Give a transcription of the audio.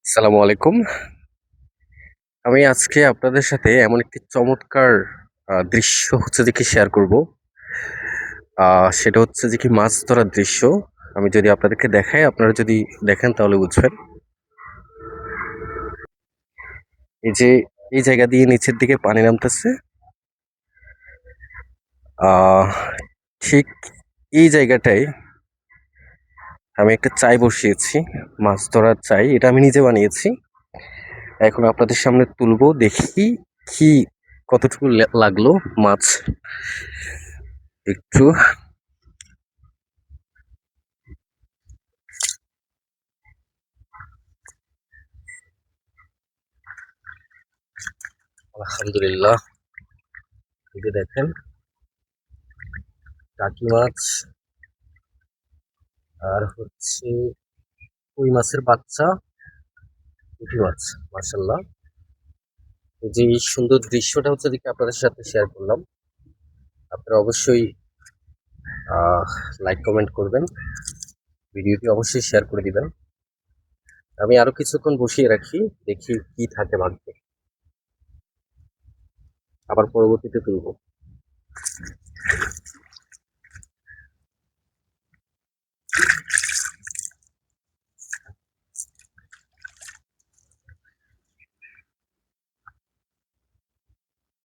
আসসালামু আলাইকুম। আমি আজকে আপনাদের সাথে এমন একটি চমৎকার দৃশ্য হচ্ছে যে কি শেয়ার করব। সেটা হচ্ছে যে কি মাছ ধরার দৃশ্য। আমি যদি আপনাদেরকে দেখাই, আপনারা যদি দেখেন তাহলে বুঝবেন। এই যে এই জায়গা দিয়ে নিচের দিকে পানি নামতেছে। আহ ঠিক এই জায়গাটায় আমি একটা চাই বসিয়েছি, মাছ ধরার চাই। এটা আমি নিজে বানিয়েছি। এখন আপনাদের সামনে তুলবো, দেখি কি কতটুকু লাগলো মাছ। একটু আলহামদুলিল্লাহ, এই যে দেখেন টাকি মাছ আর হচ্ছে কই মাছের বাচ্চা, পুঁটি মাছ। মাশাল্লাহ, এই যে এই সুন্দর দৃশ্যটা হচ্ছে দেখে আপনাদের সাথে শেয়ার করলাম। আপনারা অবশ্যই লাইক কমেন্ট করবেন, ভিডিওটি অবশ্যই শেয়ার করে দিবেন। আমি আরো কিছুক্ষণ বসিয়ে রাখি, দেখি কি থাকে ভাগ্যে, আবার পরবর্তীতে তুলবো।